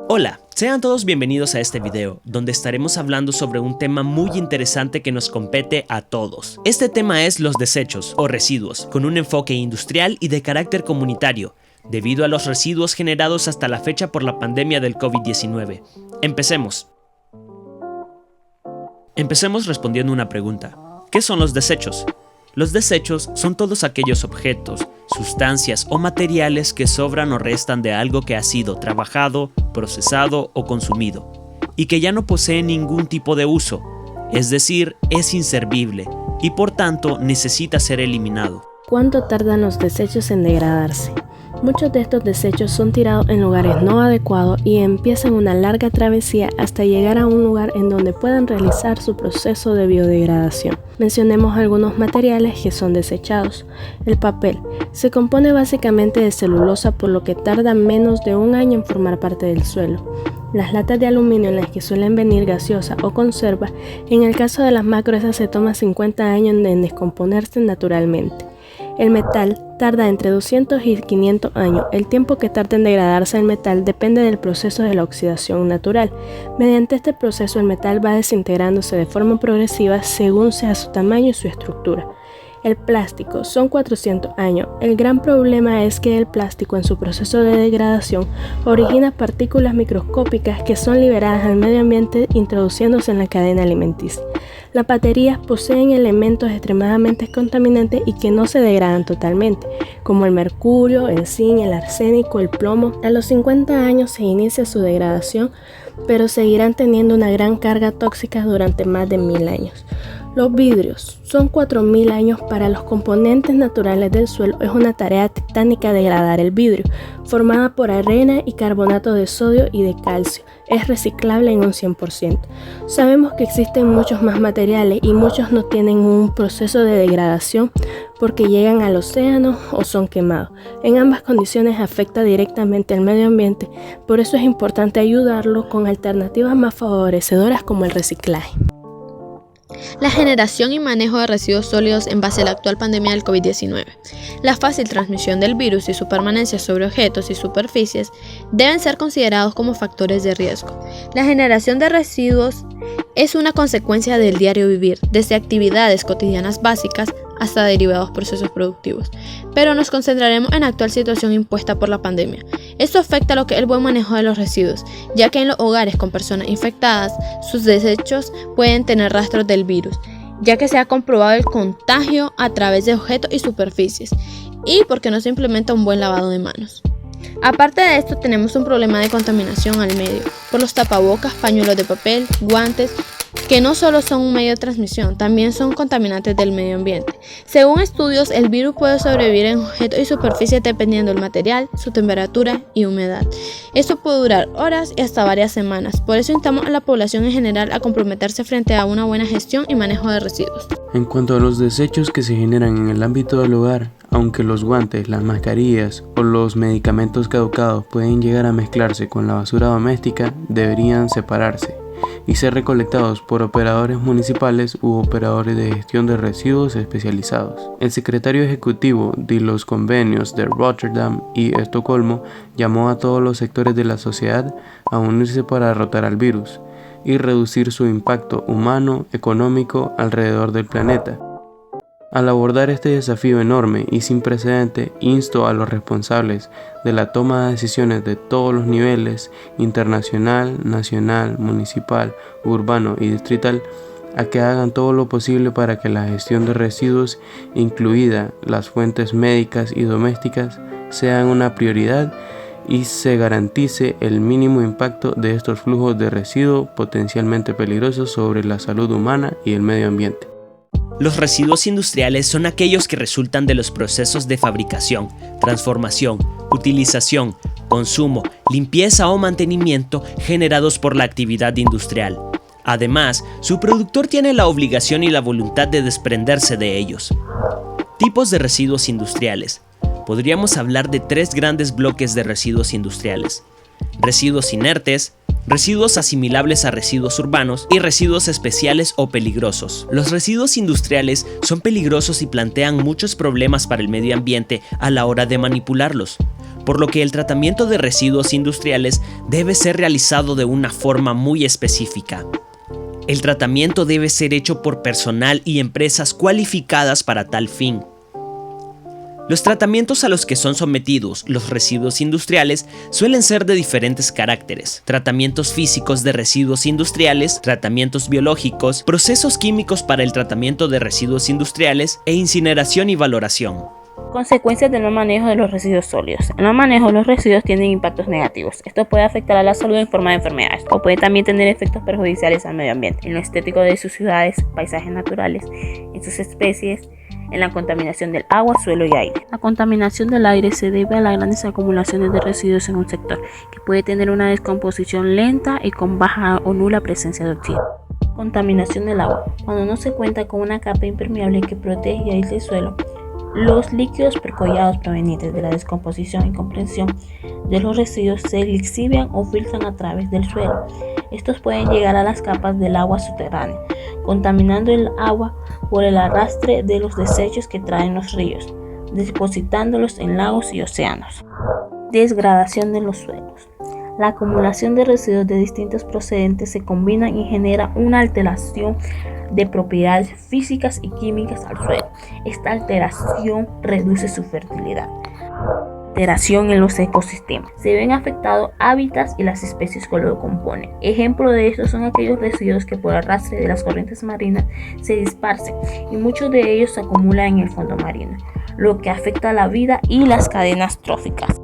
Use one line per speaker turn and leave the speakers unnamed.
Hola, sean todos bienvenidos a este video, donde estaremos hablando sobre un tema muy interesante que nos compete a todos. Este tema es los desechos o residuos, con un enfoque industrial y de carácter comunitario, debido a los residuos generados hasta la fecha por la pandemia del COVID-19. Empecemos. Empecemos respondiendo una pregunta. ¿Qué son los desechos? Los desechos son todos aquellos objetos, sustancias o materiales que sobran o restan de algo que ha sido trabajado, procesado o consumido, y que ya no posee ningún tipo de uso, es decir, es inservible, y por tanto necesita ser eliminado.
¿Cuánto tardan los desechos en degradarse? Muchos de estos desechos son tirados en lugares no adecuados y empiezan una larga travesía hasta llegar a un lugar en donde puedan realizar su proceso de biodegradación. Mencionemos algunos materiales que son desechados. El papel se compone básicamente de celulosa, por lo que tarda menos de un año en formar parte del suelo. Las latas de aluminio en las que suelen venir gaseosa o conserva, en el caso de las más gruesas se toma 50 años en descomponerse naturalmente. El metal tarda entre 200 y 500 años. El tiempo que tarda en degradarse el metal depende del proceso de la oxidación natural. Mediante este proceso el metal va desintegrándose de forma progresiva según sea su tamaño y su estructura. El plástico son 400 años. El gran problema es que el plástico en su proceso de degradación origina partículas microscópicas que son liberadas al medio ambiente introduciéndose en la cadena alimenticia. Las baterías poseen elementos extremadamente contaminantes y que no se degradan totalmente, como el mercurio, el zinc, el arsénico, el plomo. A los 50 años se inicia su degradación, pero seguirán teniendo una gran carga tóxica durante más de 1000 años. Los vidrios son 4000 años. Para los componentes naturales del suelo es una tarea titánica degradar el vidrio, formada por arena y carbonato de sodio y de calcio. Es reciclable en un 100%. Sabemos que existen muchos más materiales y muchos no tienen un proceso de degradación porque llegan al océano o son quemados. En ambas condiciones afecta directamente al medio ambiente, por eso es importante ayudarlo con alternativas más favorecedoras como el reciclaje.
La generación y manejo de residuos sólidos en base a la actual pandemia del COVID-19. La fácil transmisión del virus y su permanencia sobre objetos y superficies deben ser considerados como factores de riesgo. La generación de residuos es una consecuencia del diario vivir, desde actividades cotidianas básicas hasta derivados procesos productivos, pero nos concentraremos en la actual situación impuesta por la pandemia. Esto afecta lo que es el buen manejo de los residuos, ya que en los hogares con personas infectadas, sus desechos pueden tener rastros del virus, ya que se ha comprobado el contagio a través de objetos y superficies, y porque no se implementa un buen lavado de manos. Aparte de esto, tenemos un problema de contaminación al medio, por los tapabocas, pañuelos de papel, guantes, que no solo son un medio de transmisión, también son contaminantes del medio ambiente. Según estudios, el virus puede sobrevivir en objetos y superficies dependiendo del material, su temperatura y humedad. Esto puede durar horas y hasta varias semanas. Por eso instamos a la población en general a comprometerse frente a una buena gestión y manejo de residuos.
En cuanto a los desechos que se generan en el ámbito del hogar, aunque los guantes, las mascarillas o los medicamentos caducados pueden llegar a mezclarse con la basura doméstica, deberían separarse y ser recolectados por operadores municipales u operadores de gestión de residuos especializados. El secretario ejecutivo de los convenios de Rotterdam y Estocolmo llamó a todos los sectores de la sociedad a unirse para derrotar al virus y reducir su impacto humano, económico alrededor del planeta. Al abordar este desafío enorme y sin precedente, insto a los responsables de la toma de decisiones de todos los niveles, internacional, nacional, municipal, urbano y distrital, a que hagan todo lo posible para que la gestión de residuos, incluida las fuentes médicas y domésticas, sean una prioridad y se garantice el mínimo impacto de estos flujos de residuos potencialmente peligrosos sobre la salud humana y el medio ambiente.
Los residuos industriales son aquellos que resultan de los procesos de fabricación, transformación, utilización, consumo, limpieza o mantenimiento generados por la actividad industrial. Además, su productor tiene la obligación y la voluntad de desprenderse de ellos. Tipos de residuos industriales. Podríamos hablar de 3 grandes bloques de residuos industriales: residuos inertes, residuos asimilables a residuos urbanos y residuos especiales o peligrosos. Los residuos industriales son peligrosos y plantean muchos problemas para el medio ambiente a la hora de manipularlos, por lo que el tratamiento de residuos industriales debe ser realizado de una forma muy específica. El tratamiento debe ser hecho por personal y empresas cualificadas para tal fin. Los tratamientos a los que son sometidos los residuos industriales suelen ser de diferentes caracteres: tratamientos físicos de residuos industriales, tratamientos biológicos, procesos químicos para el tratamiento de residuos industriales e incineración y valoración.
Consecuencias del no manejo de los residuos sólidos. El no manejo de los residuos tiene impactos negativos. Esto puede afectar a la salud en forma de enfermedades o puede también tener efectos perjudiciales al medio ambiente, en lo estético de sus ciudades, paisajes naturales, en sus especies, en la contaminación del agua, suelo y aire. La contaminación del aire se debe a las grandes acumulaciones de residuos en un sector, que puede tener una descomposición lenta y con baja o nula presencia de oxígeno. Contaminación del agua. Cuando no se cuenta con una capa impermeable que protege y aísle el suelo, los líquidos percolados provenientes de la descomposición y compresión de los residuos se lixivian o filtran a través del suelo. Estos pueden llegar a las capas del agua subterránea, contaminando el agua por el arrastre de los desechos que traen los ríos, depositándolos en lagos y océanos. Degradación de los suelos. La acumulación de residuos de distintos procedentes se combinan y genera una alteración de propiedades físicas y químicas al suelo. Esta alteración reduce su fertilidad. Alteración en los ecosistemas. Se ven afectados hábitats y las especies que lo componen. Ejemplo de esto son aquellos residuos que por arrastre de las corrientes marinas se dispersan y muchos de ellos se acumulan en el fondo marino, lo que afecta a la vida y las cadenas tróficas.